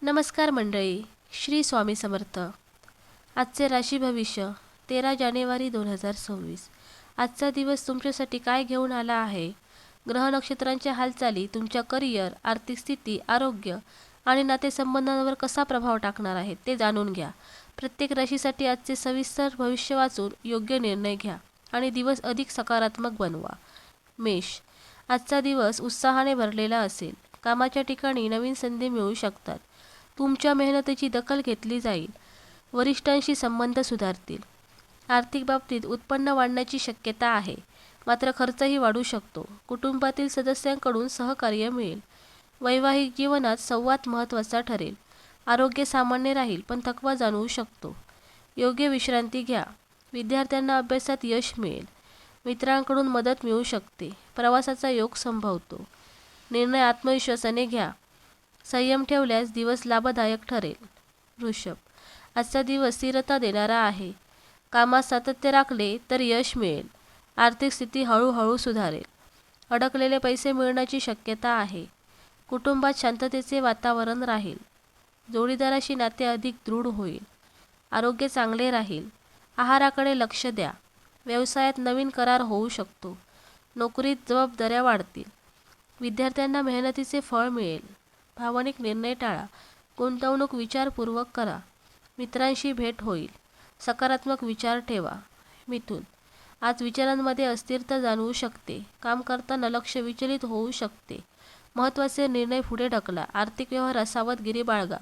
नमस्कार मंडळी, श्री स्वामी समर्थ. आजचे राशी भविष्य 13 जानेवारी 2026. आजचा दिवस तुमच्यासाठी काय घेऊन आला आहे? ग्रह नक्षत्रांच्या हालचाली तुमच्या करिअर, आर्थिक स्थिती, आरोग्य आणि नातेसंबंधांवर कसा प्रभाव टाकणार आहेत ते जाणून घ्या. प्रत्येक राशीसाठी आजचे सविस्तर भविष्य वाचून योग्य निर्णय घ्या आणि दिवस अधिक सकारात्मक बनवा. मेष, आजचा दिवस उत्साहाने भरलेला असेल. कामाच्या ठिकाणी नवीन संधी मिळू शकतात. तुमच्या मेहनतीची दखल घेतली जाईल. वरिष्ठांशी संबंध सुधारतील. आर्थिक बाबतीत उत्पन्न वाढण्याची शक्यता आहे, मात्र खर्चही वाढू शकतो. कुटुंबातील सदस्यांकडून सहकार्य मिळेल. वैवाहिक जीवनात संवाद महत्त्वाचा ठरेल. आरोग्य सामान्य राहील, पण थकवा जाणवू शकतो. योग्य विश्रांती घ्या. विद्यार्थ्यांना अभ्यासात यश मिळेल. मित्रांकडून मदत मिळू शकते. प्रवासाचा योग संभवतो. निर्णय आत्मविश्वासाने घ्या. संयम ठेवल्यास दिवस लाभदायक ठरेल. वृषभ, आजचा दिवस स्थिरता देणारा आहे. कामात सातत्य राखले तर यश मिळेल. आर्थिक स्थिती हळूहळू सुधारेल. अडकलेले पैसे मिळण्याची शक्यता आहे. कुटुंबात शांततेचे वातावरण राहील. जोडीदाराशी नाते अधिक दृढ होईल. आरोग्य चांगले राहील. आहाराकडे लक्ष द्या. व्यवसायात नवीन करार होऊ शकतो. नोकरीत जबाबदाऱ्या वाढतील. विद्यार्थ्यांना मेहनतीचे फळ मिळेल. भावनिक निर्णय टाळा. गुंतवणूक विचारपूर्वक करा. मित्रांशी भेट होईल. सकारात्मक विचार ठेवा. मिथुन, आज विचारांमध्ये अस्थिरता जाणवू शकते. काम करताना लक्ष विचलित होऊ शकते. महत्त्वाचे निर्णय पुढे ढकला. आर्थिक व्यवहारात सावधगिरी बाळगा.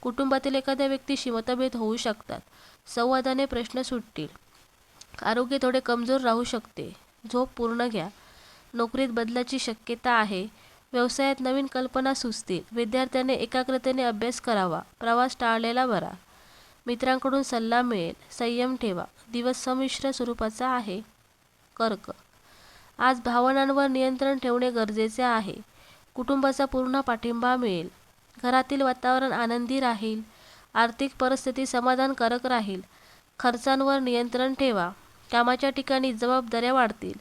कुटुंबातील एखाद्या व्यक्तीशी मतभेद होऊ शकतात. संवादाने प्रश्न सुटतील. आरोग्य थोडे कमजोर राहू शकते. झोप पूर्ण घ्या. नोकरीत बदलाची शक्यता आहे. व्यवसायात नवीन कल्पना सुचतील. विद्यार्थ्याने एकाग्रतेने अभ्यास करावा. प्रवास टाळलेला बरा. मित्रांकडून सल्ला मिळेल. संयम ठेवा. दिवस संमिश्र स्वरूपाचा आहे. कर्क, आज भावनांवर नियंत्रण ठेवणे गरजेचे आहे. कुटुंबाचा पूर्ण पाठिंबा मिळेल. घरातील वातावरण आनंदी राहील. आर्थिक परिस्थिती समाधानकारक राहील. खर्चांवर नियंत्रण ठेवा. कामाच्या ठिकाणी जबाबदाऱ्या वाढतील.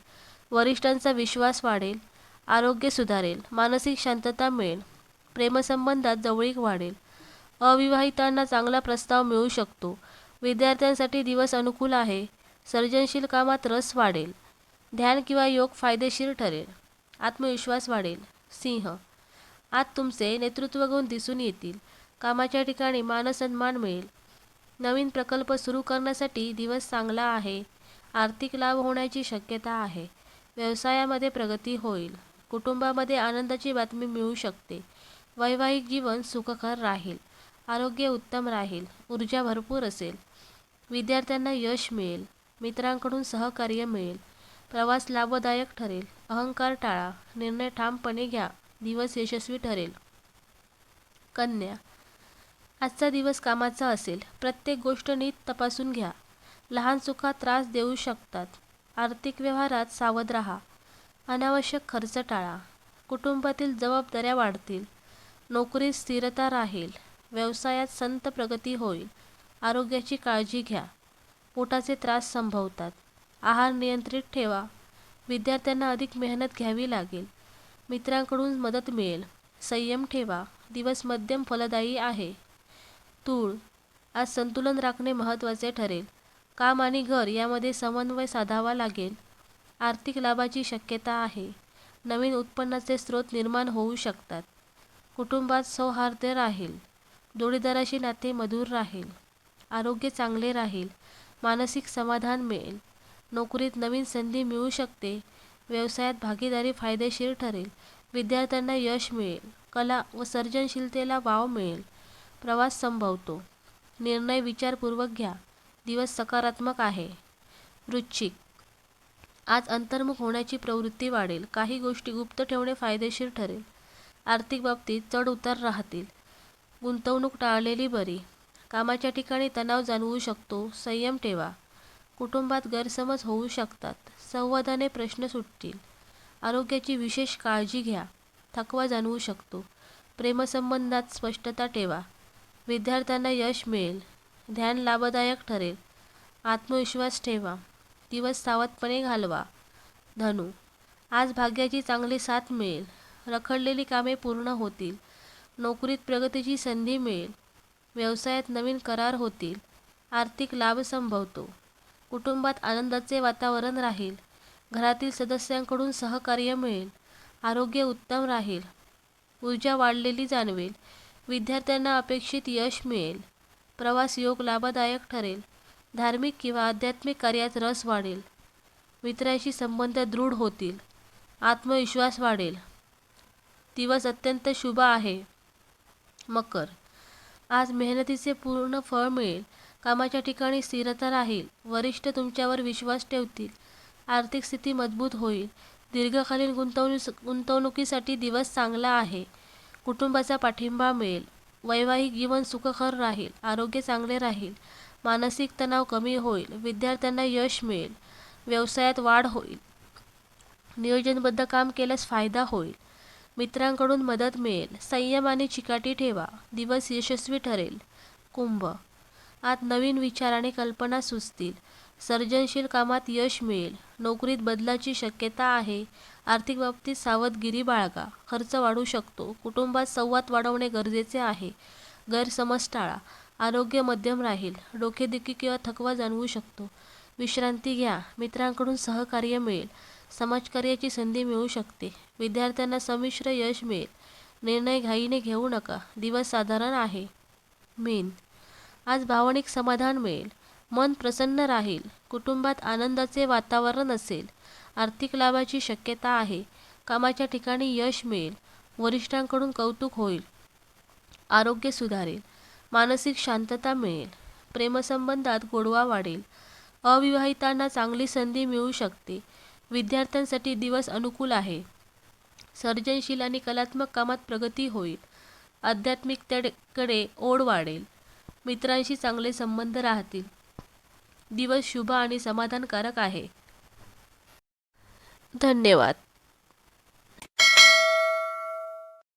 वरिष्ठांचा विश्वास वाढेल. आरोग्य सुधारेल. मानसिक शांतता मिळेल. प्रेमसंबंधात जवळीक वाढेल. अविवाहितांना चांगला प्रस्ताव मिळू शकतो. विद्यार्थ्यांसाठी दिवस अनुकूल आहे. सर्जनशील कामात रस वाढेल. ध्यान किंवा योग फायदेशीर ठरेल. आत्मविश्वास वाढेल. सिंह, आज तुमचे नेतृत्वगुण दिसून येतील. कामाच्या ठिकाणी मानसन्मान मिळेल. नवीन प्रकल्प सुरू करण्यासाठी दिवस चांगला आहे. आर्थिक लाभ होण्याची शक्यता आहे. व्यवसायामध्ये प्रगती होईल. कुटुंबामध्ये आनंदाची बातमी मिळू शकते. वैवाहिक जीवन सुखकर राहील. आरोग्य उत्तम राहील. ऊर्जा भरपूर असेल. विद्यार्थ्यांना यश मिळेल. मित्रांकडून सहकार्य मिळेल. प्रवास लाभदायक ठरेल. अहंकार टाळा. निर्णय ठामपणे घ्या. दिवस यशस्वी ठरेल. कन्या, आजचा दिवस कामाचा असेल. प्रत्येक गोष्ट नीट तपासून घ्या. लहान चुका त्रास देऊ शकतात. आर्थिक व्यवहारात सावध राहा. अनावश्यक खर्च टाळा. कुटुंबातील जबाबदाऱ्या वाढतील. नोकरीत स्थिरता राहील. व्यवसायात संत प्रगती होईल. आरोग्याची काळजी घ्या. पोटाचे त्रास संभवतात. आहार नियंत्रित ठेवा. विद्यार्थ्यांना अधिक मेहनत घ्यावी लागेल. मित्रांकडून मदत मिळेल. संयम ठेवा. दिवस मध्यम फलदायी आहे. तूळ, आज संतुलन राखणे महत्त्वाचे ठरेल. काम आणि घर यामध्ये समन्वय साधावा लागेल. आर्थिक लाभाची शक्यता आहे. नवीन उत्पन्नाचे स्रोत निर्माण होऊ शकतात. कुटुंबात सौहार्द राहील. जोडीदाराशी नाते मधुर राहील. आरोग्य चांगले राहील. मानसिक समाधान मिळेल. नोकरीत नवीन संधी मिळू शकते. व्यवसायात भागीदारी फायदेशीर ठरेल. विद्यार्थ्यांना यश मिळेल. कला व सर्जनशीलतेला वाव मिळेल. प्रवास संभवतो. निर्णय विचारपूर्वक घ्या. दिवस सकारात्मक आहे. वृश्चिक, आज अंतर्मुख होण्याची प्रवृत्ती वाढेल. काही गोष्टी गुप्त ठेवणे फायदेशीर ठरेल. आर्थिक बाबतीत चढ उतार राहतील. गुंतवणूक टाळलेली बरी. कामाच्या ठिकाणी तणाव जाणवू शकतो. संयम ठेवा. कुटुंबात गैरसमज होऊ शकतात. संवादाने प्रश्न सुटतील. आरोग्याची विशेष काळजी घ्या. थकवा जाणवू शकतो. प्रेमसंबंधात स्पष्टता ठेवा. विद्यार्थ्यांना यश मिळेल. ध्यान लाभदायक ठरेल. आत्मविश्वास ठेवा. दिवस सावधपणे घालवा. धनु, आज भाग्याची चांगली साथ मिळेल. रखडलेली कामे पूर्ण होतील. नोकरीत प्रगतीची संधी मिळेल. व्यवसायात नवीन करार होतील. आर्थिक लाभ संभवतो. कुटुंबात आनंदाचे वातावरण राहील. घरातील सदस्यांकडून सहकार्य मिळेल. आरोग्य उत्तम राहील. ऊर्जा वाढलेली जाणवेल. विद्यार्थ्यांना अपेक्षित यश मिळेल. प्रवास योग लाभदायक ठरेल. धार्मिक किंवा आध्यात्मिक कार्यात रस वाढेल. मित्रांशी संबंध दृढ होतील. आत्मविश्वास वाढेल. दिवस अत्यंत शुभ आहे. मकर, आज मेहनतीचे पूर्ण फळ मिळेल. कामाच्या ठिकाणी स्थिरता राहील. वरिष्ठ तुमच्यावर विश्वास ठेवतील. आर्थिक स्थिती मजबूत होईल. दीर्घकालीन गुंतवणुकीसाठी दिवस चांगला आहे. कुटुंबाचा पाठिंबा मिळेल. वैवाहिक जीवन सुखकर राहील. आरोग्य चांगले राहील. मानसिक तणाव कमी होईल. विद्यार्थ्यांना यश मिळेल. व्यवसायात वाढ होईल. नियोजनबद्ध काम केल्यास फायदा होईल. मित्रांकडून मदत मिळेल. संयम आणि चिकाटी ठेवा. दिवस यशस्वी ठरेल. कुंभ, आज नवीन विचार आणि कल्पना सुचतील. सर्जनशील कामात यश मिळेल. नोकरीत बदलाची शक्यता आहे. आर्थिक बाबतीत सावधगिरी बाळगा. खर्च वाढू शकतो. कुटुंबात संवाद वाढवणे गरजेचे आहे. गैरसमज टाळा. आरोग्य मध्यम राहील. डोकेदुखी किंवा थकवा जाणवू शकतो. विश्रांती घ्या. मित्रांकडून सहकार्य मिळेल. समाजकार्याची संधी मिळू शकते. विद्यार्थ्यांना संमिश्र यश मिळेल. निर्णय घाईने घेऊ नका. दिवस साधारण आहे. मीन, आज भावनिक समाधान मिळेल. मन प्रसन्न राहील. कुटुंबात आनंदाचे वातावरण असेल. आर्थिक लाभाची शक्यता आहे. कामाच्या ठिकाणी यश मिळेल. वरिष्ठांकडून कौतुक होईल. आरोग्य सुधारेल. मानसिक शांतता मिळेल. प्रेमसंबंधात गोडवा वाढेल. अविवाहितांना चांगली संधी मिळू शकते. विद्यार्थ्यांसाठी दिवस अनुकूल आहे. सर्जनशील आणि कलात्मक कामात प्रगती होईल. आध्यात्मिकतेकडे ओढ वाढेल. मित्रांशी चांगले संबंध राहतील. दिवस शुभ आणि समाधानकारक आहे. धन्यवाद.